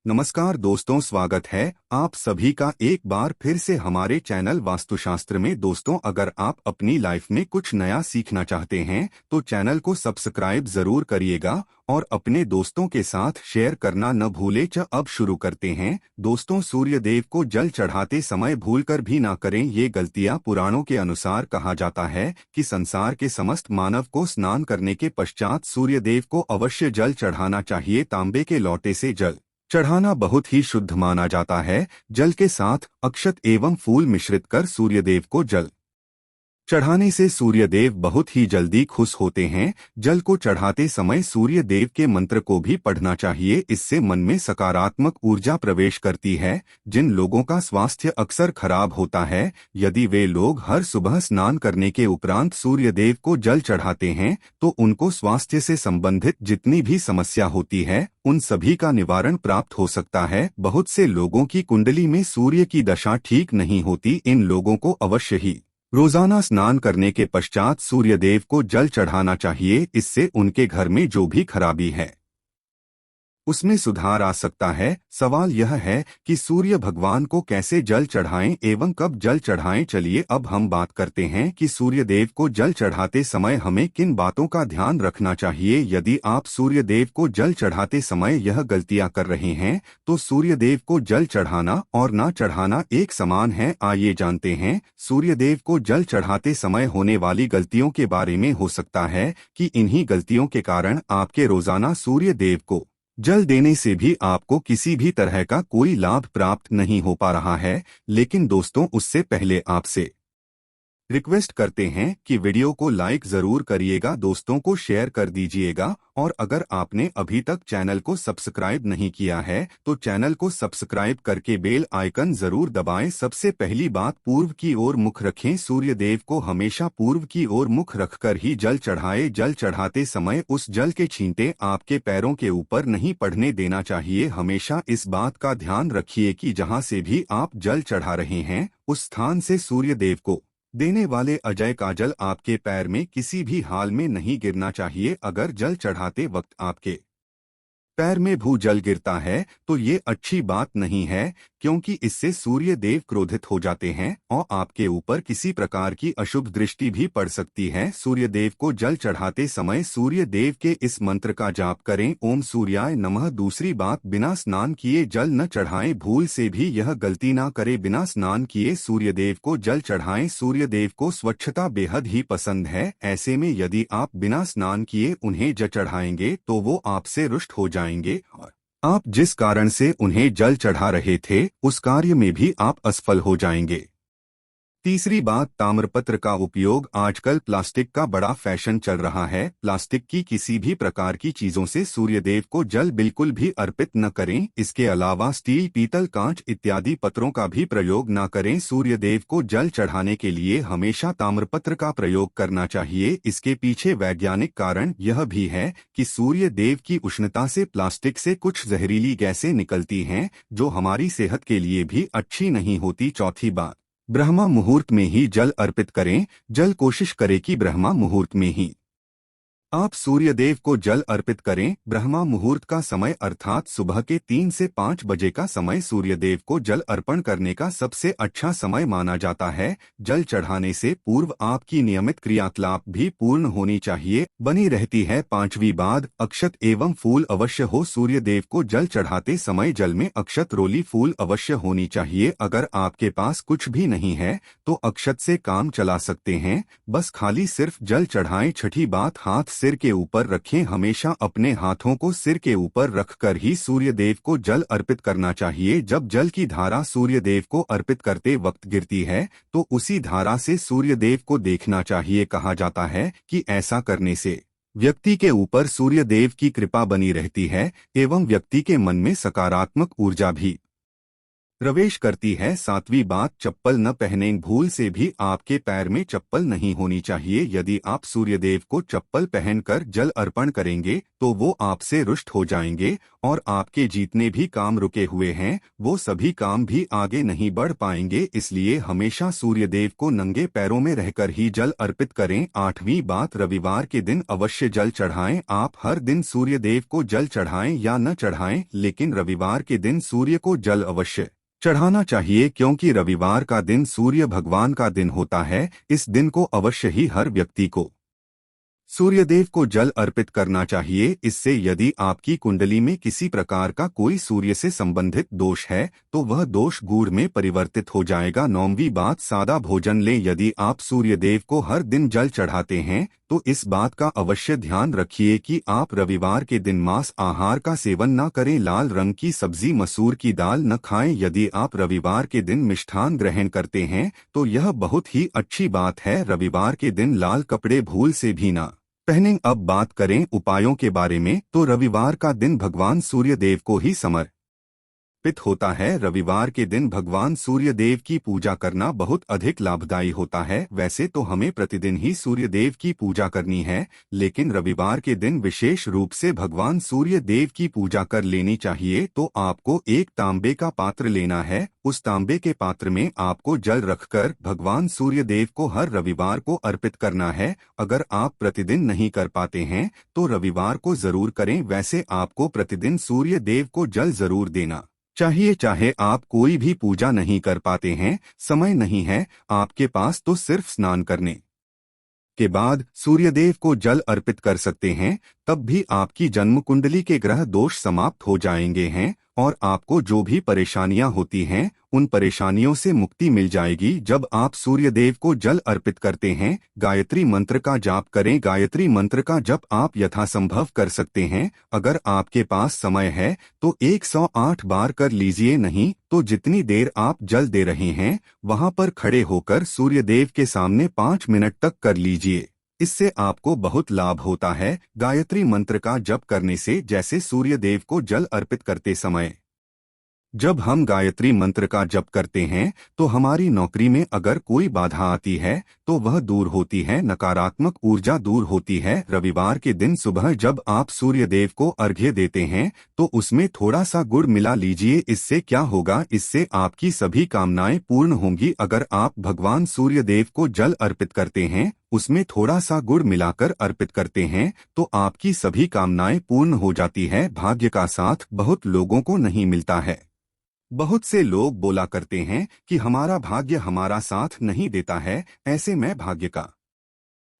नमस्कार दोस्तों, स्वागत है आप सभी का एक बार फिर से हमारे चैनल वास्तुशास्त्र में। दोस्तों, अगर आप अपनी लाइफ में कुछ नया सीखना चाहते हैं तो चैनल को सब्सक्राइब जरूर करिएगा और अपने दोस्तों के साथ शेयर करना न भूले। अब शुरू करते हैं। दोस्तों, सूर्य देव को जल चढ़ाते समय भूलकर भी ना करें ये गलतियां। पुराणों के अनुसार कहा जाता है कि संसार के समस्त मानव को स्नान करने के पश्चात सूर्य देव को अवश्य जल चढ़ाना चाहिए। तांबे के लोटे से जल चढ़ाना बहुत ही शुद्ध माना जाता है। जल के साथ अक्षत एवं फूल मिश्रित कर सूर्यदेव को जल चढ़ाने से सूर्यदेव बहुत ही जल्दी खुश होते हैं। जल को चढ़ाते समय सूर्य देव के मंत्र को भी पढ़ना चाहिए। इससे मन में सकारात्मक ऊर्जा प्रवेश करती है। जिन लोगों का स्वास्थ्य अक्सर खराब होता है, यदि वे लोग हर सुबह स्नान करने के उपरांत सूर्य देव को जल चढ़ाते हैं तो उनको स्वास्थ्य से संबंधित जितनी भी समस्या होती है उन सभी का निवारण प्राप्त हो सकता है। बहुत से लोगों की कुंडली में सूर्य की दशा ठीक नहीं होती। इन लोगों को अवश्य ही रोजाना स्नान करने के पश्चात सूर्यदेव को जल चढ़ाना चाहिए। इससे उनके घर में जो भी खराबी है उसमें सुधार आ सकता है। सवाल यह है कि सूर्य भगवान को कैसे जल चढ़ाएं एवं कब जल चढ़ाएं। चलिए अब हम बात करते हैं कि सूर्य देव को जल चढ़ाते समय हमें किन बातों का ध्यान रखना चाहिए। यदि आप सूर्य देव को जल चढ़ाते समय यह गलतियां कर रहे हैं तो सूर्य देव को जल चढ़ाना और ना चढ़ाना एक समान है। आइए जानते हैं सूर्य देव को जल चढ़ाते समय होने वाली गलतियों के बारे में। हो सकता है कि इन्हीं गलतियों के कारण आपके रोजाना सूर्य देव को जल देने से भी आपको किसी भी तरह का कोई लाभ प्राप्त नहीं हो पा रहा है। लेकिन दोस्तों, उससे पहले आपसे रिक्वेस्ट करते हैं कि वीडियो को लाइक जरूर करिएगा, दोस्तों को शेयर कर दीजिएगा और अगर आपने अभी तक चैनल को सब्सक्राइब नहीं किया है तो चैनल को सब्सक्राइब करके बेल आइकन जरूर दबाएं। सबसे पहली बात, पूर्व की ओर मुख रखें। सूर्य देव को हमेशा पूर्व की ओर मुख रखकर ही जल चढ़ाए। जल चढ़ाते समय उस जल के छींटे आपके पैरों के ऊपर नहीं पड़ने देना चाहिए। हमेशा इस बात का ध्यान रखिए कि जहां से भी आप जल चढ़ा रहे हैं उस स्थान से सूर्य देव को देने वाले अजय का जल आपके पैर में किसी भी हाल में नहीं गिरना चाहिए। अगर जल चढ़ाते वक्त आपके पैर में भूजल गिरता है तो ये अच्छी बात नहीं है, क्योंकि इससे सूर्य देव क्रोधित हो जाते हैं और आपके ऊपर किसी प्रकार की अशुभ दृष्टि भी पड़ सकती है। सूर्य देव को जल चढ़ाते समय सूर्य देव के इस मंत्र का जाप करें, ओम सूर्याय नमः। दूसरी बात, बिना स्नान किए जल न चढ़ाएं। भूल से भी यह गलती ना करें, बिना स्नान किए सूर्य देव को जल चढ़ाएं। सूर्य देव को स्वच्छता बेहद ही पसंद है। ऐसे में यदि आप बिना स्नान किए उन्हें जल चढ़ाएंगे तो वो आपसे रुष्ट हो जाएंगे और आप जिस कारण से उन्हें जल चढ़ा रहे थे उस कार्य में भी आप असफल हो जाएंगे। तीसरी बात, ताम्रपत्र का उपयोग। आजकल प्लास्टिक का बड़ा फैशन चल रहा है। प्लास्टिक की किसी भी प्रकार की चीजों से सूर्यदेव को जल बिल्कुल भी अर्पित न करें। इसके अलावा स्टील, पीतल, कांच इत्यादि पत्रों का भी प्रयोग न करें। सूर्यदेव को जल चढ़ाने के लिए हमेशा ताम्रपत्र का प्रयोग करना चाहिए। इसके पीछे वैज्ञानिक कारण यह भी है कि सूर्य देव की उष्णता से प्लास्टिक से कुछ जहरीली गैसें निकलती हैं जो हमारी सेहत के लिए भी अच्छी नहीं होती। चौथी बात, ब्रह्मा मुहूर्त में ही जल अर्पित करें। जल कोशिश करें कि ब्रह्मा मुहूर्त में ही आप सूर्यदेव को जल अर्पित करें। ब्रह्मा मुहूर्त का समय अर्थात सुबह के 3 से 5 बजे का समय सूर्यदेव को जल अर्पण करने का सबसे अच्छा समय माना जाता है। जल चढ़ाने से पूर्व आपकी नियमित क्रियाकलाप भी पूर्ण होनी चाहिए, बनी रहती है। पांचवी बात, अक्षत एवं फूल अवश्य हो। सूर्यदेव को जल चढ़ाते समय जल में अक्षत, रोली, फूल अवश्य होनी चाहिए। अगर आपके पास कुछ भी नहीं है तो अक्षत से काम चला सकते हैं, बस खाली सिर्फ जल चढ़ाएं। छठी बात, हाथ सिर के ऊपर रखें। हमेशा अपने हाथों को सिर के ऊपर रखकर ही सूर्यदेव को जल अर्पित करना चाहिए। जब जल की धारा सूर्यदेव को अर्पित करते वक्त गिरती है तो उसी धारा से सूर्यदेव को देखना चाहिए। कहा जाता है कि ऐसा करने से व्यक्ति के ऊपर सूर्यदेव की कृपा बनी रहती है एवं व्यक्ति के मन में सकारात्मक ऊर्जा भी प्रवेश करती है। सातवीं बात, चप्पल न पहनें। भूल से भी आपके पैर में चप्पल नहीं होनी चाहिए। यदि आप सूर्यदेव को चप्पल पहनकर जल अर्पण करेंगे तो वो आपसे रुष्ट हो जाएंगे और आपके जितने भी काम रुके हुए हैं वो सभी काम भी आगे नहीं बढ़ पाएंगे। इसलिए हमेशा सूर्यदेव को नंगे पैरों में रहकर ही जल अर्पित करें। 8वीं बात, रविवार के दिन अवश्य जल चढ़ाएं। आप हर दिन सूर्यदेव को जल चढ़ाएं या न चढ़ाएं, लेकिन रविवार के दिन सूर्य को जल अवश्य चढ़ाना चाहिए, क्योंकि रविवार का दिन सूर्य भगवान का दिन होता है। इस दिन को अवश्य ही हर व्यक्ति को सूर्यदेव को जल अर्पित करना चाहिए। इससे यदि आपकी कुंडली में किसी प्रकार का कोई सूर्य से संबंधित दोष है तो वह दोष गूढ़ में परिवर्तित हो जाएगा। 9वीं बात, सादा भोजन लें। यदि आप सूर्यदेव को हर दिन जल चढ़ाते हैं तो इस बात का अवश्य ध्यान रखिए कि आप रविवार के दिन मांस आहार का सेवन न करें। लाल रंग की सब्जी, मसूर की दाल न खाएं। यदि आप रविवार के दिन मिष्ठान ग्रहण करते हैं तो यह बहुत ही अच्छी बात है। रविवार के दिन लाल कपड़े भूल से भी ना पहनें। अब बात करें उपायों के बारे में, तो रविवार का दिन भगवान सूर्यदेव को ही समर्पित होता है। रविवार के दिन भगवान सूर्यदेव की पूजा करना बहुत अधिक लाभदायी होता है। वैसे तो हमें प्रतिदिन ही सूर्यदेव की पूजा करनी है, लेकिन रविवार के दिन विशेष रूप से भगवान सूर्यदेव की पूजा कर लेनी चाहिए। तो आपको एक तांबे का पात्र लेना है। उस तांबे के पात्र में आपको जल रखकर भगवान सूर्यदेव को हर रविवार को अर्पित करना है। अगर आप प्रतिदिन नहीं कर पाते हैं तो रविवार को जरूर करें। वैसे आपको प्रतिदिन सूर्यदेव को जल जरूर देना चाहिए, चाहे आप कोई भी पूजा नहीं कर पाते हैं, समय नहीं है आपके पास, तो सिर्फ स्नान करने के बाद सूर्यदेव को जल अर्पित कर सकते हैं। तब भी आपकी जन्म कुंडली के ग्रह दोष समाप्त हो जाएंगे हैं और आपको जो भी परेशानियां होती हैं उन परेशानियों से मुक्ति मिल जाएगी। जब आप सूर्यदेव को जल अर्पित करते हैं, गायत्री मंत्र का जाप करें। गायत्री मंत्र का जप आप यथासंभव कर सकते हैं। अगर आपके पास समय है तो 108 बार कर लीजिए, नहीं तो जितनी देर आप जल दे रहे हैं वहां पर खड़े होकर सूर्यदेव के सामने 5 मिनट तक कर लीजिए। इससे आपको बहुत लाभ होता है। गायत्री मंत्र का जप करने से जैसे सूर्यदेव को जल अर्पित करते समय जब हम गायत्री मंत्र का जप करते हैं तो हमारी नौकरी में अगर कोई बाधा आती है तो वह दूर होती है, नकारात्मक ऊर्जा दूर होती है। रविवार के दिन सुबह जब आप सूर्यदेव को अर्घ्य देते हैं तो उसमें थोड़ा सा गुड़ मिला लीजिए। इससे क्या होगा, इससे आपकी सभी कामनाएं पूर्ण होंगी। अगर आप भगवान सूर्यदेव को जल अर्पित करते हैं, उसमें थोड़ा सा गुड़ मिलाकर अर्पित करते हैं तो आपकी सभी कामनाएं पूर्ण हो जाती है। भाग्य का साथ बहुत लोगों को नहीं मिलता है। बहुत से लोग बोला करते हैं कि हमारा भाग्य हमारा साथ नहीं देता है। ऐसे में भाग्य का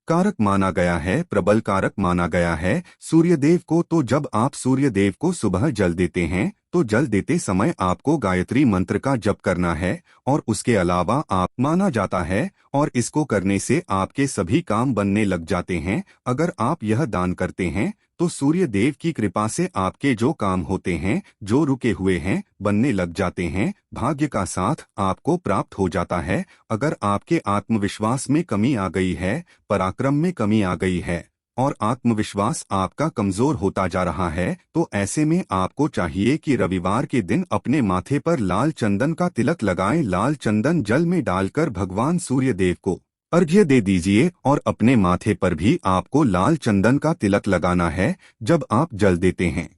कारक माना गया है, प्रबल कारक माना गया है सूर्यदेव को। तो जब आप सूर्यदेव को सुबह जल देते हैं तो जल देते समय आपको गायत्री मंत्र का जप करना है और उसके अलावा आप माना जाता है और इसको करने से आपके सभी काम बनने लग जाते हैं। अगर आप यह दान करते हैं तो सूर्यदेव की कृपा से आपके जो काम होते हैं, जो रुके हुए हैं, बनने लग जाते हैं। भाग्य का साथ आपको प्राप्त हो जाता है। अगर आपके आत्मविश्वास में कमी आ गई है, पराक्रम में कमी आ गई है और आत्मविश्वास आपका कमजोर होता जा रहा है, तो ऐसे में आपको चाहिए कि रविवार के दिन अपने माथे पर लाल चंदन का तिलक लगाएं। लाल चंदन जल में डालकर भगवान सूर्यदेव को अर्घ्य दे दीजिए और अपने माथे पर भी आपको लाल चंदन का तिलक लगाना है। जब आप जल देते हैं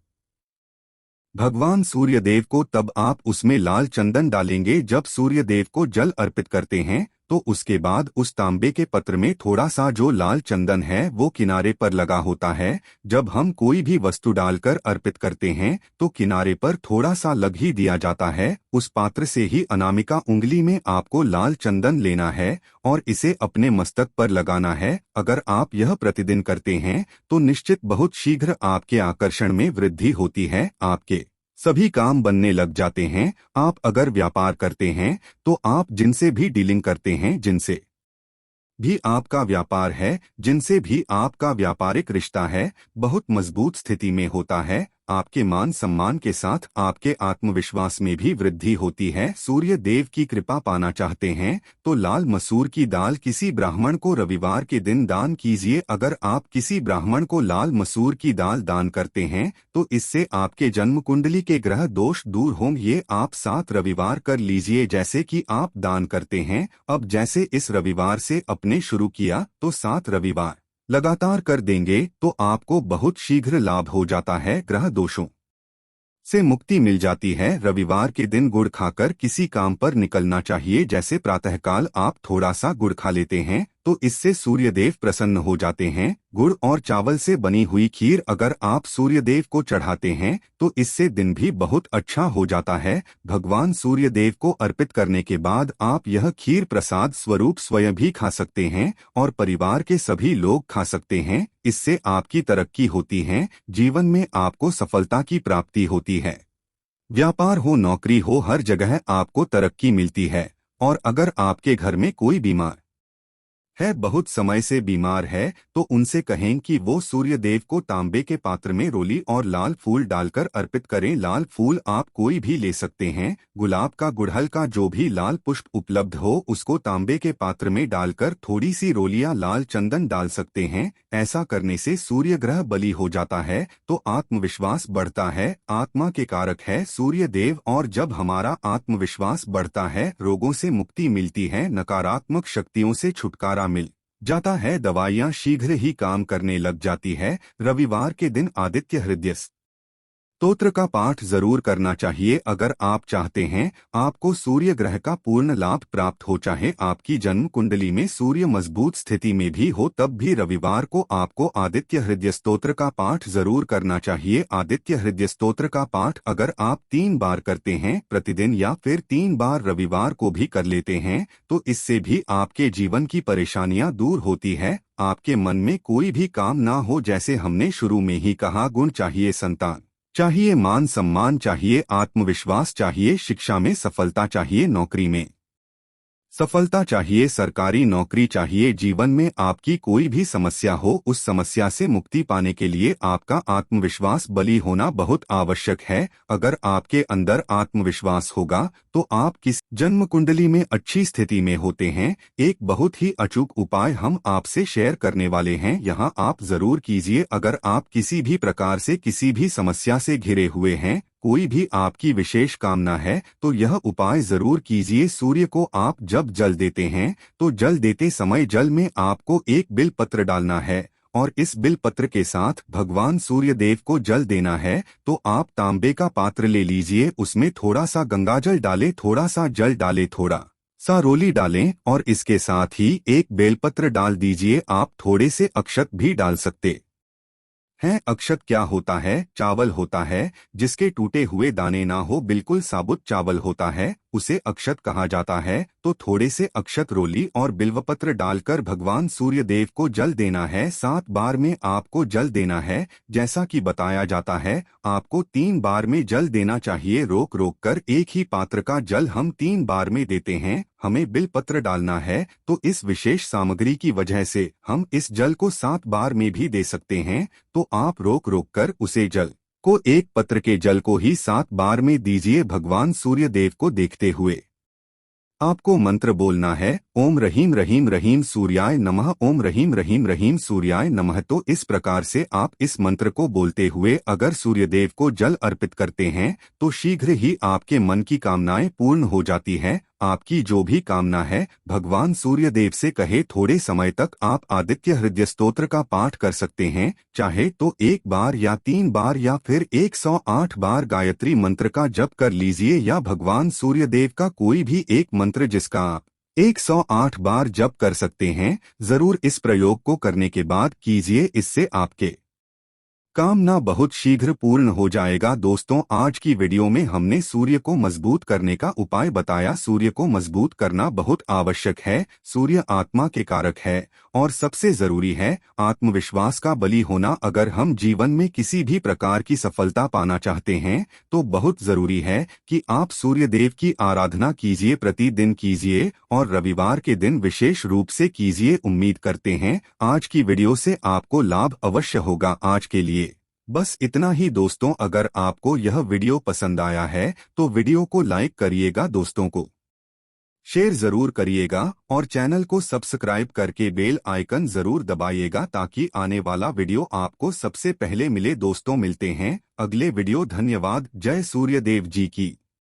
भगवान सूर्यदेव को तब आप उसमें लाल चंदन डालेंगे। जब सूर्यदेव को जल अर्पित करते हैं तो उसके बाद उस तांबे के पत्र में थोड़ा सा जो लाल चंदन है वो किनारे पर लगा होता है। जब हम कोई भी वस्तु डालकर अर्पित करते हैं तो किनारे पर थोड़ा सा लग ही दिया जाता है। उस पात्र से ही अनामिका उंगली में आपको लाल चंदन लेना है और इसे अपने मस्तक पर लगाना है। अगर आप यह प्रतिदिन करते हैं तो निश्चित बहुत शीघ्र आपके आकर्षण में वृद्धि होती है, आपके सभी काम बनने लग जाते हैं। आप अगर व्यापार करते हैं तो आप जिनसे भी डीलिंग करते हैं, जिनसे भी आपका व्यापार है, जिनसे भी आपका व्यापारिक रिश्ता है, बहुत मजबूत स्थिति में होता है। आपके मान सम्मान के साथ आपके आत्मविश्वास में भी वृद्धि होती है। सूर्य देव की कृपा पाना चाहते हैं तो लाल मसूर की दाल किसी ब्राह्मण को रविवार के दिन दान कीजिए। अगर आप किसी ब्राह्मण को लाल मसूर की दाल दान करते हैं तो इससे आपके जन्म कुंडली के ग्रह दोष दूर होंगे। ये आप 7 रविवार कर लीजिए जैसे कि आप दान करते हैं। अब जैसे इस रविवार से अपने शुरू किया तो 7 रविवार लगातार कर देंगे तो आपको बहुत शीघ्र लाभ हो जाता है ग्रह दोषों से मुक्ति मिल जाती है। रविवार के दिन गुड़ खाकर किसी काम पर निकलना चाहिए। जैसे प्रातःकाल आप थोड़ा सा गुड़ खा लेते हैं तो इससे सूर्यदेव प्रसन्न हो जाते हैं। गुड़ और चावल से बनी हुई खीर अगर आप सूर्यदेव को चढ़ाते हैं तो इससे दिन भी बहुत अच्छा हो जाता है। भगवान सूर्यदेव को अर्पित करने के बाद आप यह खीर प्रसाद स्वरूप स्वयं भी खा सकते हैं और परिवार के सभी लोग खा सकते हैं। इससे आपकी तरक्की होती है, जीवन में आपको सफलता की प्राप्ति होती है। व्यापार हो, नौकरी हो, हर जगह आपको तरक्की मिलती है। और अगर आपके घर में कोई बीमार है, बहुत समय से बीमार है, तो उनसे कहें कि वो सूर्यदेव को तांबे के पात्र में रोली और लाल फूल डालकर अर्पित करें। लाल फूल आप कोई भी ले सकते हैं। गुलाब का, गुड़हल का, जो भी लाल पुष्प उपलब्ध हो उसको तांबे के पात्र में डालकर थोड़ी सी रोलियां लाल चंदन डाल सकते हैं। ऐसा करने से सूर्य ग्रह बली हो जाता है तो आत्मविश्वास बढ़ता है। आत्मा के कारक है सूर्यदेव और जब हमारा आत्मविश्वास बढ़ता है रोगों से मुक्ति मिलती है, नकारात्मक शक्तियों से छुटकारा मिल जाता है, दवाइयां शीघ्र ही काम करने लग जाती है। रविवार के दिन आदित्य हृदय स्तोत्र का पाठ जरूर करना चाहिए। अगर आप चाहते हैं आपको सूर्य ग्रह का पूर्ण लाभ प्राप्त हो, चाहे आपकी जन्म कुंडली में सूर्य मजबूत स्थिति में भी हो, तब भी रविवार को आपको आदित्य हृदय स्तोत्र का पाठ जरूर करना चाहिए। आदित्य हृदय स्तोत्र का पाठ अगर आप 3 बार करते हैं प्रतिदिन या फिर 3 बार रविवार को भी कर लेते हैं तो इससे भी आपके जीवन की परेशानियां दूर होती है। आपके मन में कोई भी काम ना हो, जैसे हमने शुरू में ही कहा, गुण चाहिए, संतान चाहिए, मान सम्मान चाहिए, आत्मविश्वास चाहिए, शिक्षा में सफलता चाहिए, नौकरी में सफलता चाहिए, सरकारी नौकरी चाहिए। जीवन में आपकी कोई भी समस्या हो, उस समस्या से मुक्ति पाने के लिए आपका आत्मविश्वास बली होना बहुत आवश्यक है। अगर आपके अंदर आत्मविश्वास होगा तो आप किस जन्म कुंडली में अच्छी स्थिति में होते हैं। एक बहुत ही अचूक उपाय हम आपसे शेयर करने वाले हैं, यहाँ आप जरूर कीजिए। अगर आप किसी भी प्रकार से किसी भी समस्या से घिरे हुए हैं, कोई भी आपकी विशेष कामना है, तो यह उपाय जरूर कीजिए। सूर्य को आप जब जल देते हैं तो जल देते समय जल में आपको एक बिल पत्र डालना है और इस बिल पत्र के साथ भगवान सूर्यदेव को जल देना है। तो आप तांबे का पात्र ले लीजिए, उसमें थोड़ा सा गंगाजल डालें, थोड़ा सा जल डालें, थोड़ा सा रोली डालें और इसके साथ ही एक बेलपत्र डाल दीजिए। आप थोड़े से अक्षत भी डाल सकते हैं। अक्षत क्या होता है? चावल होता है जिसके टूटे हुए दाने ना हो, बिल्कुल साबुत चावल होता है, उसे अक्षत कहा जाता है। तो थोड़े से अक्षत, रोली और बिल्वपत्र डालकर भगवान सूर्यदेव को जल देना है। 7 बार में आपको जल देना है। जैसा कि बताया जाता है आपको 3 बार में जल देना चाहिए। रोक रोक कर एक ही पात्र का जल हम 3 बार में देते हैं। हमें बिलपत्र डालना है तो इस विशेष सामग्री की वजह से हम इस जल को 7 बार में भी दे सकते हैं। तो आप रोक रोक कर उसे जल को एक पत्र के जल को ही 7 बार में दीजिए, भगवान सूर्यदेव को देखते हुए। आपको मंत्र बोलना है, ओम रहीम रहीम रहीम सूर्याय नमः, ओम रहीम रहीम रहीम सूर्याय नमः। तो इस प्रकार से आप इस मंत्र को बोलते हुए अगर सूर्यदेव को जल अर्पित करते हैं तो शीघ्र ही आपके मन की कामनाएं पूर्ण हो जाती है। आपकी जो भी कामना है भगवान सूर्यदेव से कहे। थोड़े समय तक आप आदित्य हृदय स्तोत्र का पाठ कर सकते हैं, चाहे तो 1 बार या 3 बार या फिर 108 बार गायत्री मंत्र का जप कर लीजिए, या भगवान सूर्यदेव का कोई भी एक मंत्र जिसका आप 108 बार जप कर सकते हैं। जरूर इस प्रयोग को करने के बाद कीजिए, इससे आपके कामना बहुत शीघ्र पूर्ण हो जाएगा। दोस्तों, आज की वीडियो में हमने सूर्य को मजबूत करने का उपाय बताया। सूर्य को मजबूत करना बहुत आवश्यक है। सूर्य आत्मा के कारक है और सबसे जरूरी है आत्मविश्वास का बली होना। अगर हम जीवन में किसी भी प्रकार की सफलता पाना चाहते हैं तो बहुत जरूरी है कि आप सूर्यदेव की आराधना कीजिए, प्रतिदिन कीजिए और रविवार के दिन विशेष रूप से कीजिए। उम्मीद करते हैं आज की वीडियो से आपको लाभ अवश्य होगा। आज के लिए बस इतना ही दोस्तों। अगर आपको यह वीडियो पसंद आया है तो वीडियो को लाइक करिएगा, दोस्तों को शेयर जरूर करिएगा और चैनल को सब्सक्राइब करके बेल आइकन जरूर दबाइएगा ताकि आने वाला वीडियो आपको सबसे पहले मिले। दोस्तों, मिलते हैं अगले वीडियो। धन्यवाद। जय सूर्यदेव जी की।